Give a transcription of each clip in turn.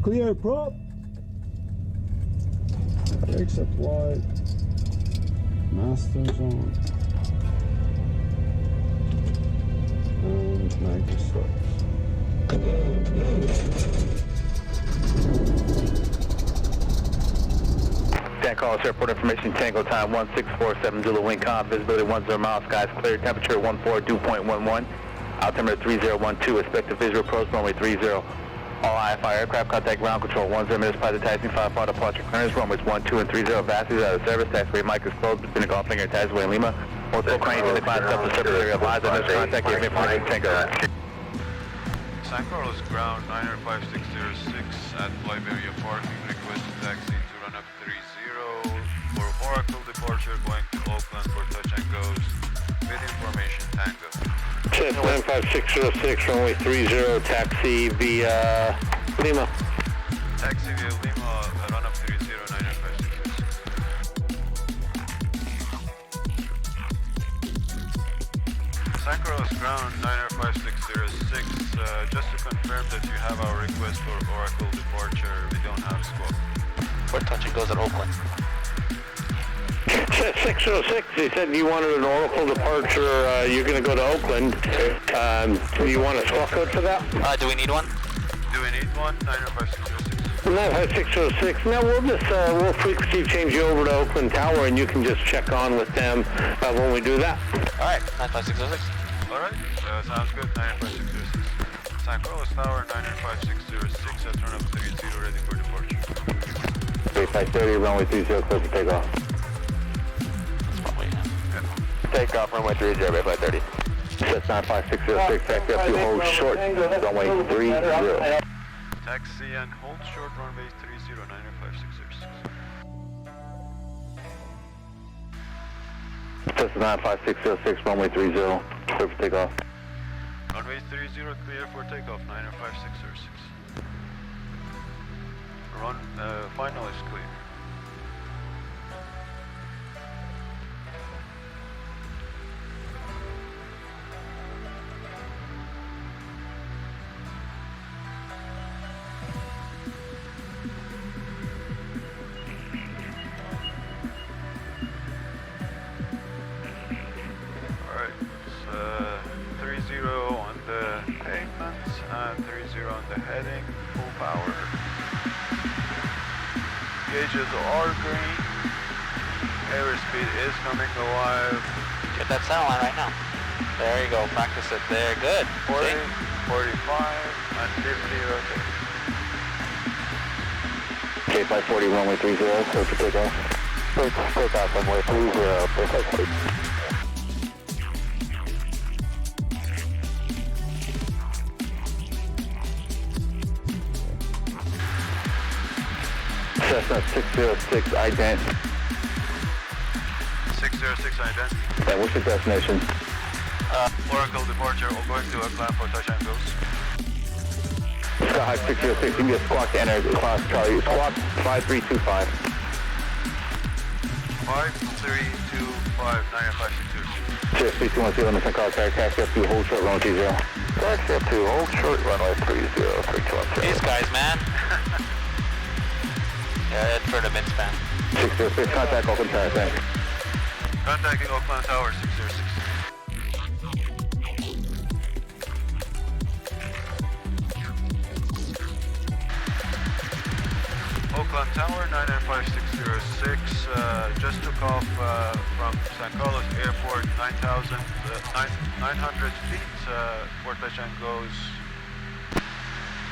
Clear, prop. Brakes applied. Masters on. And mag starts. Calls airport information, Tango time 1647 Zulu wind calm, visibility 10 miles, skies clear, temperature 142.11, altimeter 3012, expect visual approach runway 30. All IFI aircraft contact ground control 10 minutes prior to taxi, 5 far departure clearance, runways 12 and 30, Vassies out of service, taxiway mic is closed between the golf finger and taxiway in Lima, multiple cranes in the climb up the surface area of lines, and contact your information, Tango. San Carlos ground 905-606 at FlyBayArea parking, request taxi to run up 30 for Oracle departure going to Oakland for touch and goes with information Tango. Cessna 95606 runway 30 taxi via Lima. Taxi via Lima run up 30 905-606. San Carlos ground 905-606 just to confirm that you have our request for Oracle departure, we don't have squawk. For touch and goes at Oakland. 606, they said you wanted an Oracle departure, you're going to go to Oakland. Do you want a squawk code for that? Do we need one? Do we need one? 905-606. 95606. No, we'll frequency change you over to Oakland Tower and you can just check on with them when we do that. Alright, 95606. Alright, sounds good, 905-606. San Carlos Tower, 905-606, turn up 30, ready for departure. 3530, runway 30, clear for takeoff. Takeoff, runway 30, ready for 30. That's 95606, taxi up to hold short, runway 30. Taxi and hold short, runway 30, 905-606. That's 95606, runway 30, clear for takeoff. Runway 30, clear for takeoff, 905-606. Final is clear. Alright, it's 30 on the pavement and 30 on the heading, full power. Gauges are green, airspeed is coming alive. Get that center line right now. There you go, practice it there, good. 40, 45, and 50 rotate. K540, runway 30, clear for takeoff. Takeoff, runway 30, perfect. Cessna 606 ident. 606 ident. Yeah, what's your destination? Oracle departure, we're going to Oakland for touch and goes. Sky 606, you can get squawk to enter class Charlie. Squawk 5325. 5325, 905-606. Cheers, 3210 on the San Carlos Tower, taxi up to hold short, runway 30. Taxi up to hold short, runway 30, 3210. These guys, man. Yeah, it's for the mid-span. 606, contact Oakland Tower, thanks. Contacting Oakland Tower, 606. Oakland Tower, 995-606, just took off from San Carlos Airport, 900 feet, for touch and goes.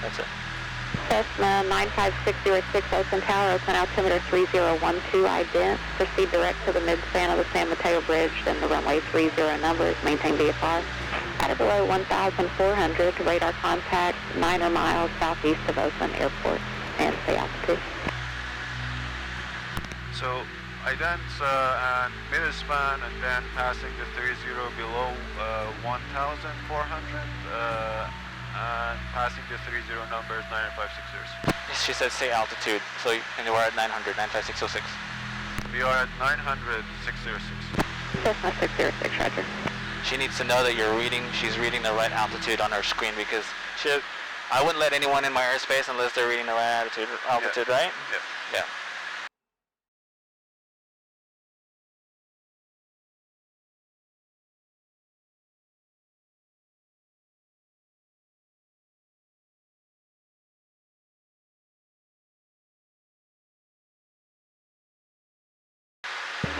That's it. Cessna 95606, Oakland Tower, Oakland altimeter 3012, ident. Proceed direct to the mid-span of the San Mateo Bridge, then the runway 30 number is maintained VFR. At or below 1,400, radar contact 9 miles southeast of Oakland Airport, and stay altitude. So, ident and mid-span, and then passing the 30 below 1,400, and passing the 30 numbers 905-606. She said stay altitude, so and we're at 900, 95606. We are at 900-606. Cessna 606, roger. She needs to know that she's reading the right altitude on her screen because I wouldn't let anyone in my airspace unless they're reading the right altitude, right? Yep. Yeah.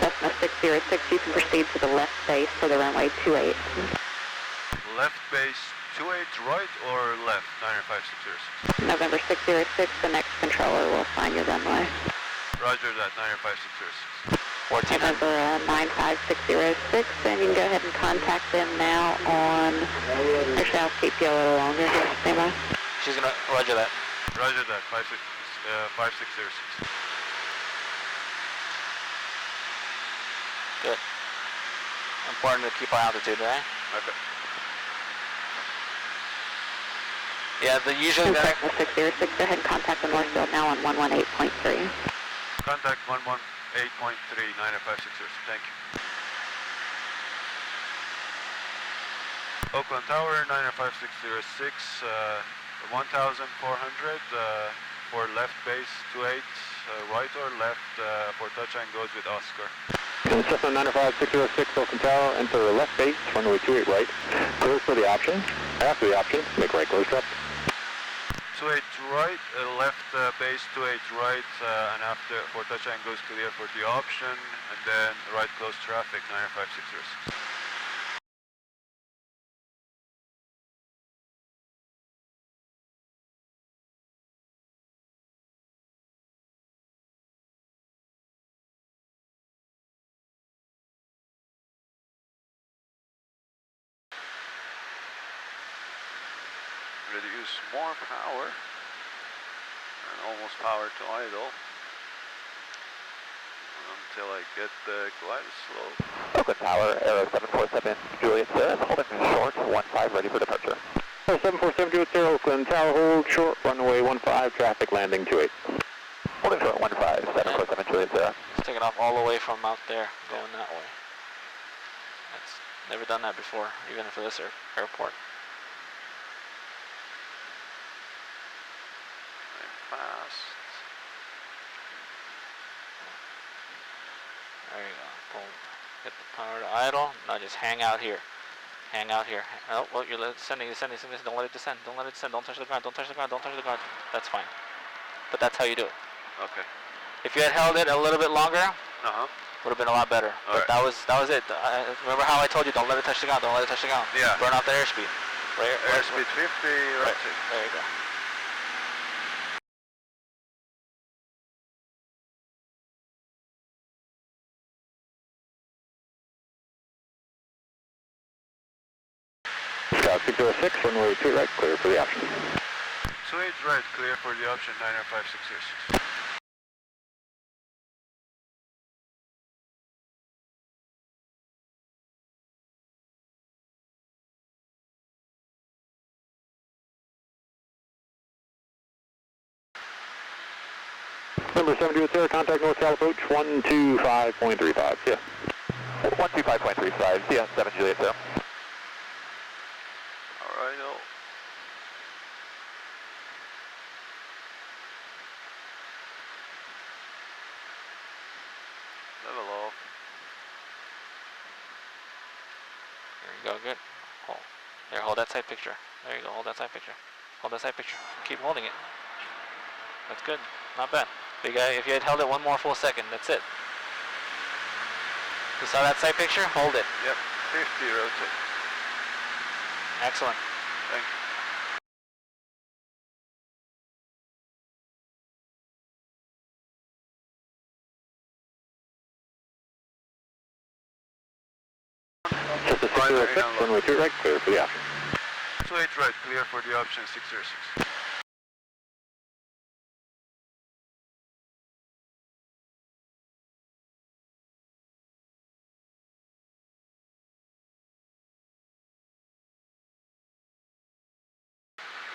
Cessna 606, you can proceed to the left base for the runway 28. Left base 28 right or left 95606? November 606, the next controller will assign your runway. Roger that, 95606. 1400. November 95606, and you can go ahead and contact them now on, actually I'll keep you a little longer here, stand by. She's gonna, roger that. Roger that, 5606. Good. Important to keep our altitude, right? Okay. Yeah, usually the Cessna 606, go ahead and contact the Northfield now on 118.3. Contact 118.3, 95606. Thank you. Oakland Tower, 95606, 1,400 for left base 28, right or left for touch and goes with Oscar. Cessna 95606, Oakland Tower, enter left base, runway 28 right. Clear for the option. After the option, make right close up. 28 right, left base 28 right, and after for touch and goes clear for the option, and then right close traffic 95606. Ready to use more power, and almost power to idle, until I get the glide slope. Oakland Tower, Aero 747, Juliet, holding short, 15, ready for departure. 747 Juliet, Oakland Tower, hold short, runway 15, traffic landing 28. Holding short, 15, 747 Juliet, It's taking off all the way from out there, going that way. That's never done that before, even for this airport. Fast. There you go. Boom. Get the power to idle. Now just hang out here. Hang out here. Oh, well, you're sending. Don't let it descend. Don't let it descend. Don't touch the ground. Don't touch the ground. Don't touch the ground. That's fine. But that's how you do it. Okay. If you had held it a little bit longer, would have been a lot better. But that was it. Remember how I told you, don't let it touch the ground. Don't let it touch the ground. Yeah. Burn out the airspeed. Airspeed 50. Right. There you go. Scout 606, runway 2 right, clear for the option. 28 right, clear for the option 95606. Number 720, contact North South approach 125.35. Yeah. 125.35, yeah, 7 Juliet, sir. Alright, level off. There you go, good. Hold that side picture. There you go, hold that side picture. Hold that side picture. Keep holding it. That's good, not bad. Big guy, if you had held it one more full second, that's it. You saw that side picture? Hold it. Yep, 50 rotate. Excellent. Thank you. Just a 606, runway 2 right, clear for the option. 28 right, clear for the option 606.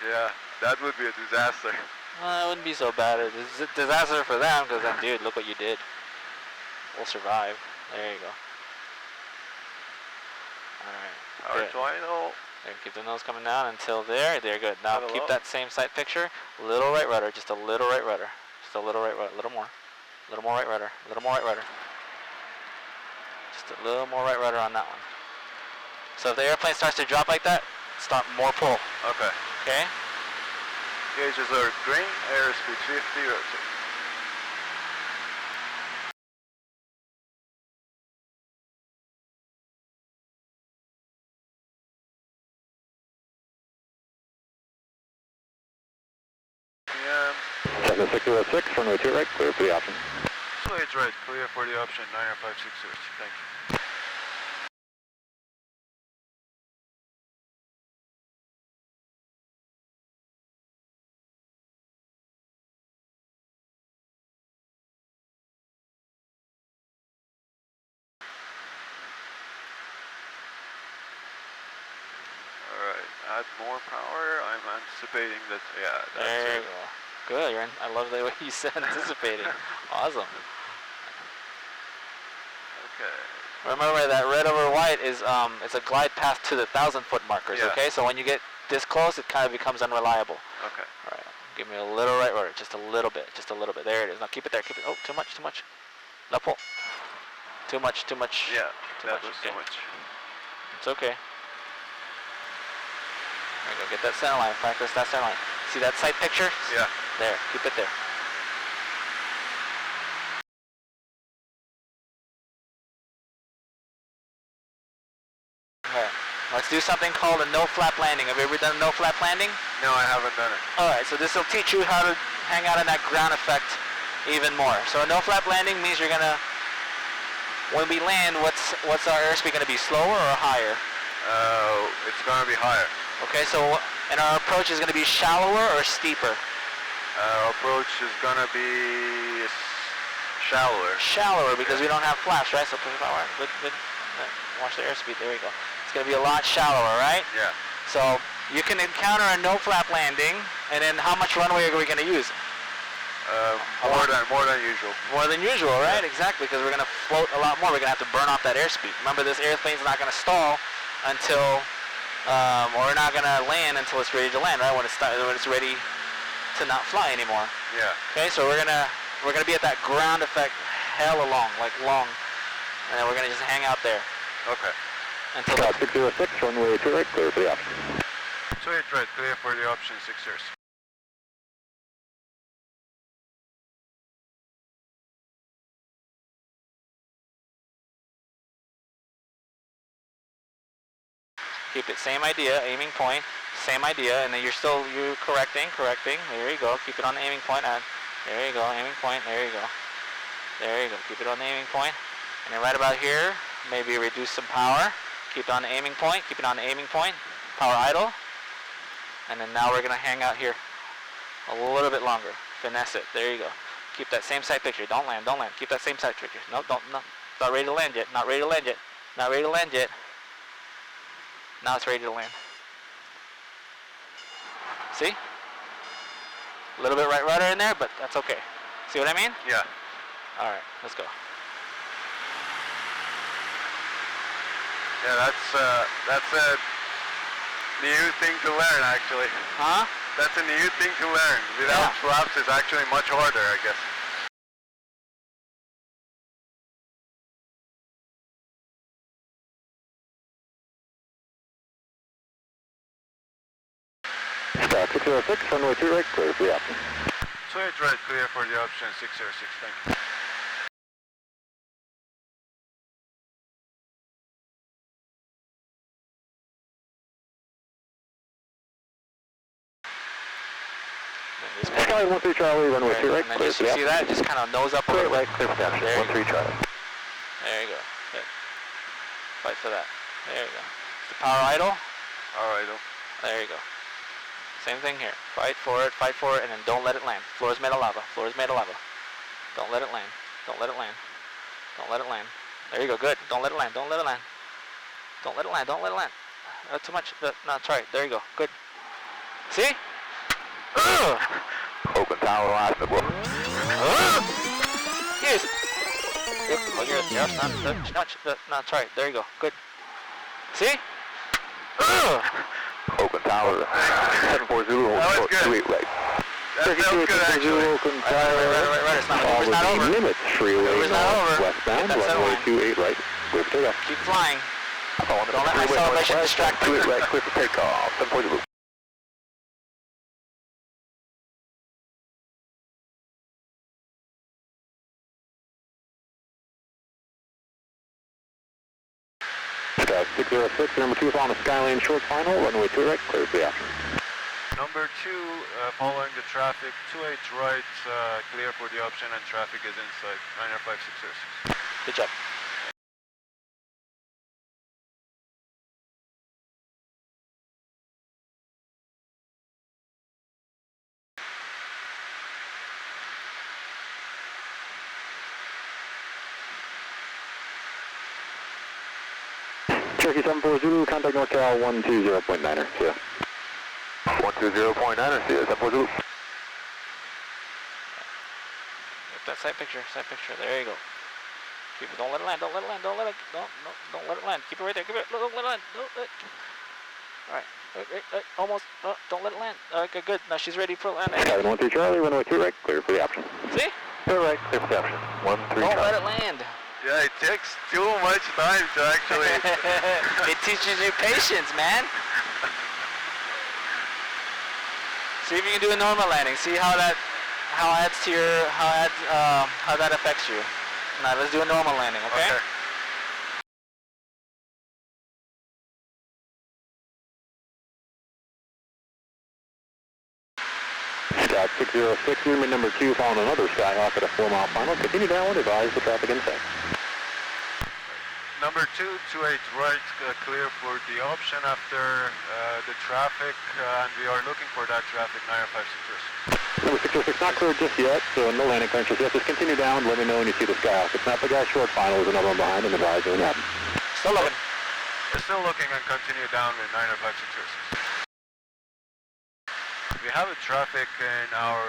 Yeah, that would be a disaster. It wouldn't be so bad. It's a disaster for them, because then, dude, look what you did. We'll survive. There you go. Alright. Power to idle. There, keep the nose coming down until there. There, good. Now Hello. keep that same sight picture. Little right rudder, just a little right rudder. Just a little right rudder, a little more. A little more right rudder, a little more right rudder. Just a little more right rudder on that one. So if the airplane starts to drop like that, start more pull. Okay. Okay? Gauges are green, airspeed 50, rotate. PM. Cessna 606, runway 2 right, clear for the option. Straight right, clear for the option, 956, thank you. Alright, add more power, I'm anticipating that, yeah, that's There it. you go. Good, I love the way you said anticipating. Awesome. Okay. Remember that red over white is it's a glide path to the 1,000-foot markers, Yeah. okay? So when you get this close, it kind of becomes unreliable. Okay. All right, give me a little right rudder, just a little bit. There it is. Now keep it there, keep it. Oh, too much. Now pull. Too much. Yeah, Too that much, was okay. too much. It's okay. There you go, get that center line, practice that center line. See that sight picture? Yeah. There, keep it there. Alright, let's do something called a no-flap landing. Have you ever done a no-flap landing? No, I haven't done it. Alright, so this will teach you how to hang out in that ground effect even more. So a no-flap landing means you're gonna, when we land, what's our airspeed gonna be, slower or higher? It's gonna be higher. Okay, so, and our approach is gonna be shallower or steeper? Approach is gonna be shallower. Shallower, because we don't have flaps, right? So push it forward. Good. Watch the airspeed, there we go. It's gonna be a lot shallower, right? Yeah. So you can encounter a no-flap landing, and then how much runway are we gonna use? More than usual. More than usual, right? Exactly, because we're going to float a lot more. We're going to have to burn off that airspeed. Remember, this airplane's not going to stall until, or we're not going to land until it's ready to land, right? When it's ready to not fly anymore. Yeah. Okay, so we're gonna be at that ground effect hella long, like long, and then we're gonna just hang out there Okay. until. 606, runway 2 right, clear for the option. Straight right, clear for the option 6 years. Keep it same idea, aiming point, same idea, and then you're correcting. There you go. Keep it on the aiming point. There you go, aiming point. There you go. There you go. Keep it on the aiming point. And then right about here, maybe reduce some power. Keep it on the aiming point. Keep it on the aiming point. Power idle. And then now we're gonna hang out here a little bit longer. Finesse it. There you go. Keep that same sight picture. Don't land. Keep that same sight picture. No. Not ready to land yet. Not ready to land yet. Now it's ready to land. See? A little bit right rudder in there, but that's okay. See what I mean? Yeah. Alright, let's go. Yeah, that's a new thing to learn, actually. Huh? That's a new thing to learn. Without flaps, it's actually much harder, I guess. Star 606, runway 2 right, clear for the option. Straight right, clear for the option 606, thank you. Skyline 13 Charlie, runway 2 right, And then clear just, for the you option. see that? Just kind of nose up a Clear little right, bit. clear for the option. There you 13 Charlie. There you go. Good. Fight for that. There you go. The power idle. Alright, There you go. Same thing here. Fight for it, and then don't let it land. Floor is made of lava. Don't let it land. Don't let it land. There you go. Good. Don't let it land. Too much. No, try it. There you go. Good. See? Open tower last mid-blow. Yes. Yep. Oh, you're not much. No, try it. There you go. Good. See? Oakland Tower, 740, That was good. 28 right. That was good actually. Oakland Tower, Right, it's not, follow it's not the over. Nimitz Freeway It's not north, over. westbound, Get that center runway line. 28 right, clear for takeoff. Keep flying. Don't let my celebration distract you. 28 right, clear for takeoff, 740. Sky 606, number 2 on the Skylane short final, runway 2 right, clear for the option. Number 2, following the traffic, 28 right, clear for the option and traffic is inside, 95606. Good job. Cherokee 74 Zulu, contact NorCal 120.9er, see ya. 120.9er, see ya, 74 Zulu. Get that side picture, there you go. Keep it, don't let it land, don't let it land. Don't let it land. Keep it right there, don't let it land. Alright, almost, don't let it land. Okay, good, now she's ready for landing. 713 Charlie, runway 2 right, clear for the option. See? 2 right, clear for the option. 13 Don't Charlie. let it land. Yeah, it takes too much time to actually... It teaches you patience, man. See if you can do a normal landing. See how that affects you. Now let's do a normal landing, okay? Scout 606, unit number 2 following another Skyhawk at a 4-mile final. Continue downwind, advise the traffic inside. Number 2, 28 right, clear for the option after the traffic, and we are looking for that traffic, 95606. Number 606, not cleared just yet, so no landing clearance just yet. Just continue down, let me know when you see the Skyhawk. It's not the guy short final, there's another one behind, and advise when it happens. Still looking. We're still looking and continue down with 95606. We have a traffic in our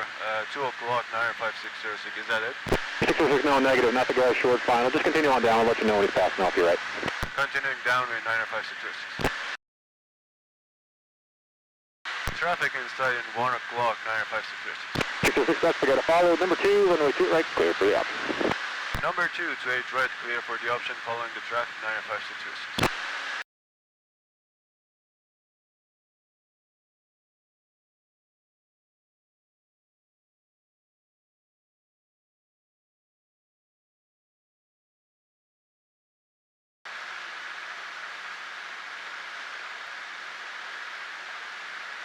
2 o'clock, 95606, is that it? 606, no, negative, not the guy short final. Just continue on down, I'll let you know when he's passing off your right. Continuing down with 95606. Traffic inside in 1 o'clock, 95606. 606, that's the guy to follow. Number 2, runway 2 right, clear for the option. Number 2, 28 right, clear for the option following the traffic, 95606.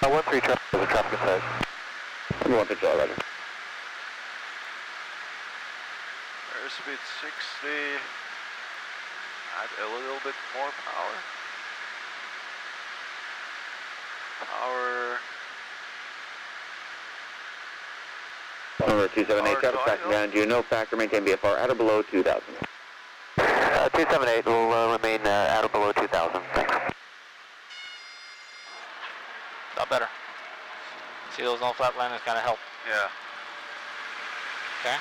One 3 traffic, there's a traffic inside. 1 3 Roger. Airspeed 60, add a little bit more power. Number 278, traffic passing down, do you know factor, maintain BFR at or below 2,000? 278 will remain at or below 2,000, thanks. Got better. See those no flap landings kind of help. Yeah. Okay.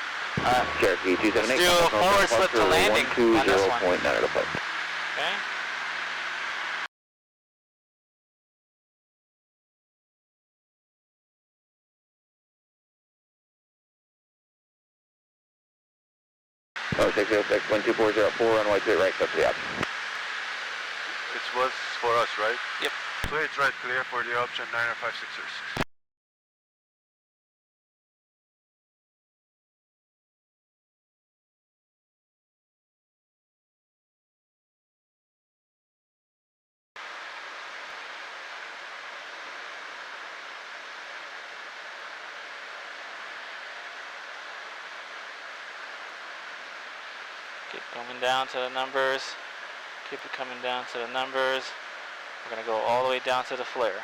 Cherokee 278. Let's do a forward slip to landing on this one. 120.9 at a place. Okay. Oh, 606, 12404, runway 2 right, clear for the option. It was for us, right? Yep. 28 right, clear for the option, 95606. Keep coming down to the numbers. Keep it coming down to the numbers. We're going to go all the way down to the flare.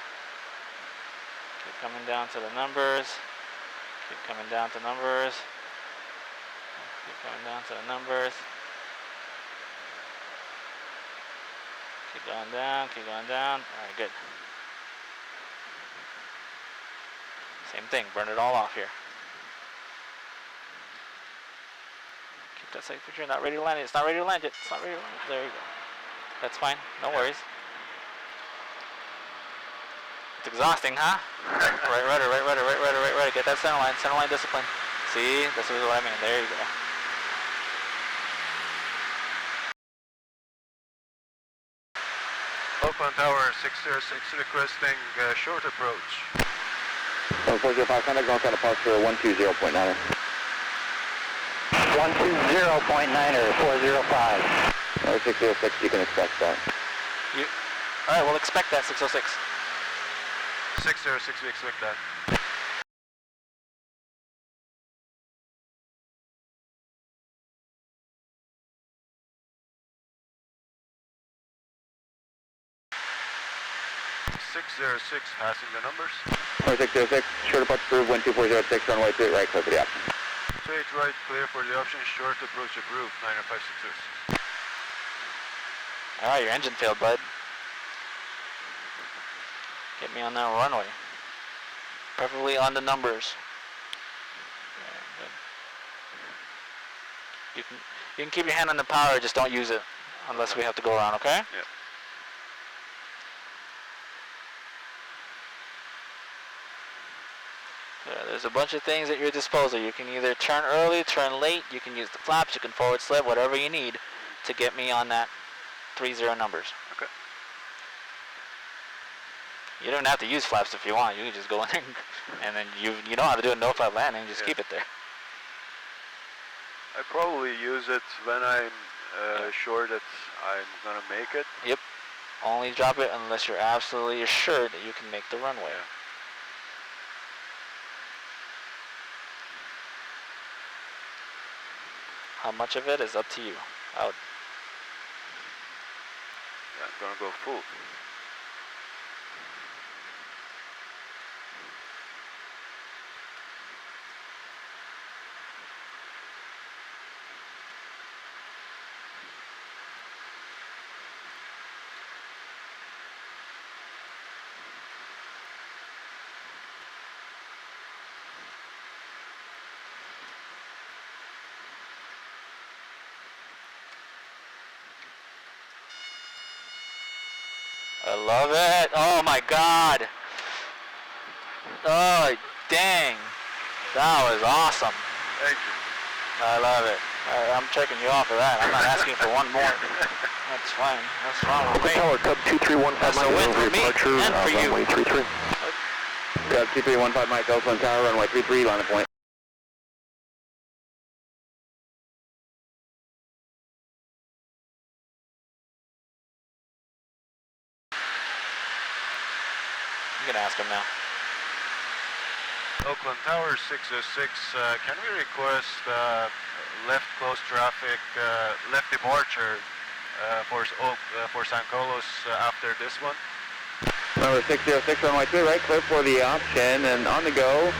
Keep coming down to the numbers. Keep coming down to numbers. Keep coming down to the numbers. Keep going down, keep going down. Alright, good. Same thing, burn it all off here. Keep that safe picture, not ready to land it. It's not ready to land it. It's not ready to land it. There you go. That's fine, no worries. It's exhausting, huh? Right rudder, right rudder, right rudder, right rudder. Get that center line discipline. See, this is what I mean. There you go. Oakland Tower 606 requesting short approach. 405, contact north out of departure 120.9er. 120.9er, 405. 606, you can expect that. Alright, we'll expect that, 606. 606, we expect that. Passing the numbers. 606, short approach approved, 12406, runway 28 right, clear for the option. 28 right, clear for the option, short approach approved, 95606. Alright, your engine failed, bud. Get me on that runway. Preferably on the numbers. Yeah, good. You can keep your hand on the power, just don't use it unless we have to go around, okay? Yeah. There's a bunch of things at your disposal. You can either turn early, turn late, you can use the flaps, you can forward slip, whatever you need to get me on that 30 numbers. Okay. You don't have to use flaps if you want. You can just go in there and then you know how to do a no-flap landing, just keep it there. I probably use it when I'm sure that I'm gonna make it. Yep. Only drop it unless you're absolutely assured that you can make the runway. Yeah. How much of it is up to you. Yeah, I'm gonna go full. I love it. Oh my God. Oh, dang. That was awesome. Thank you. I love it. I'm checking you off for that. I'm not asking for one more. That's fine. That's fine with me. Tower Cub 2315 That's a win for me and for you. runway 33. Cub 2315 Mike, Oakland Tower, runway 33, line of point. You can ask him now. Oakland Tower 606, can we request left close traffic, left departure for San Carlos after this one? Number 606, runway 2 right, clear for the option, and on the go,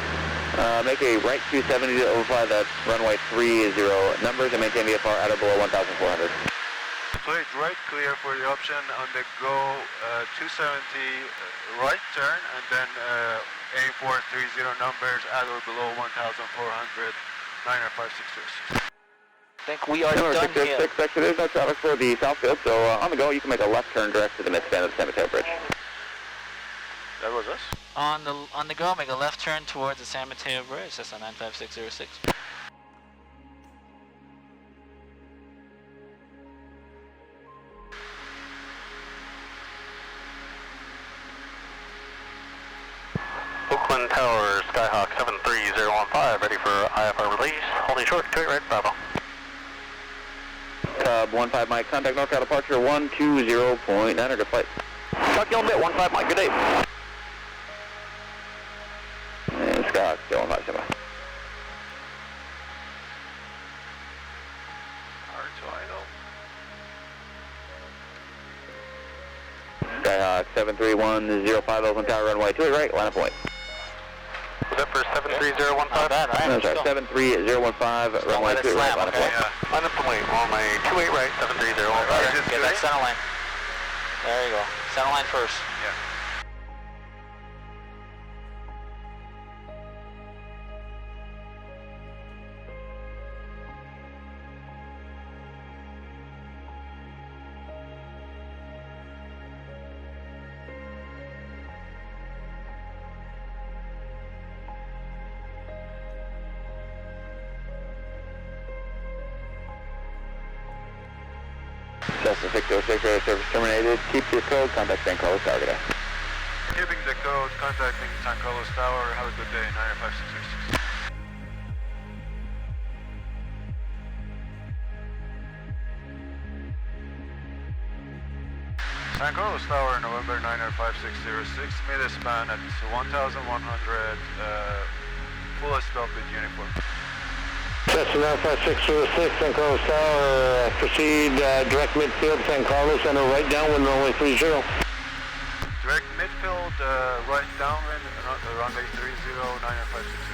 make a right 270 to overfly that runway 30 numbers and maintain VFR at or below 1,400. Plate right, clear for the option, on the go 270 right turn, and then aim for 30 numbers at or below 1,400, 95606. I think we are Number done 606, here. exit is no traffic for the southfield, so on the go, you can make a left turn direct to the midspan of the San Mateo Bridge. That was us? On the go, make a left turn towards the San Mateo Bridge. That's a 95606. Oakland Tower, Skyhawk 73015, ready for IFR release. Holding short, 28 right, Bravo. Cub 15 Mike, contact north departure 120.9er to flight. Talk you all bit, 15 Mike, good day. And Skyhawk still 15 Semi. Hard to idle. Skyhawk 73105 Oakland Tower runway 28 right, line of point. Was that for 73015? Not bad, right? No, sorry, 73015 runway 28 right, line of point. Line up point, runway 28 right, 73015. Get that center line. There you go. Center line first. Yeah. Cessna 606, radar service terminated. Keep your code, contact San Carlos Tower, good day. Keeping the code, contacting San Carlos Tower. Have a good day, 95636. San Carlos Tower, November 95606, mid-span at 1100, full stop with uniform. Cessna 95606, San Carlos Tower, proceed direct midfield, San Carlos, enter right downwind, runway 30. Direct midfield, right downwind, runway 30, 95606.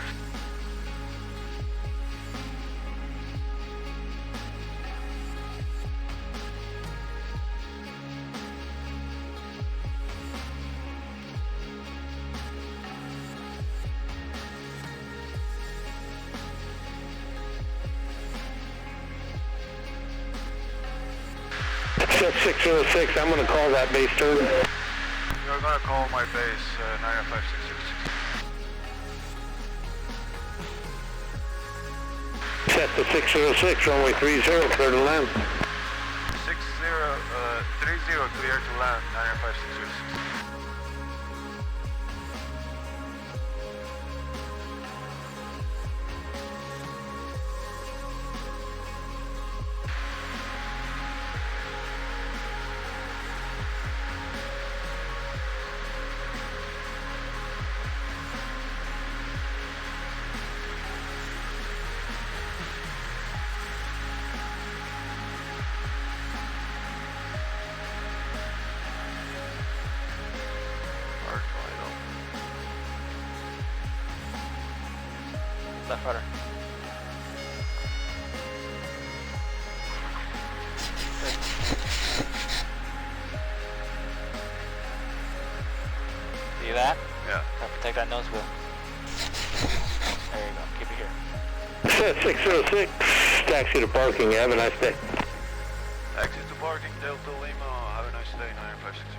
Set 606, I'm going to call that base turn. You're going to call my base, 95636. Set to 606, runway 30, clear to land. 30, clear to land, 95636. Left rudder. See that? Yeah. Gotta protect that nose wheel. There you go. Keep it here. Set 606, taxi to parking, have a nice day. Taxi to parking, Delta Lima, have a nice day, 95636.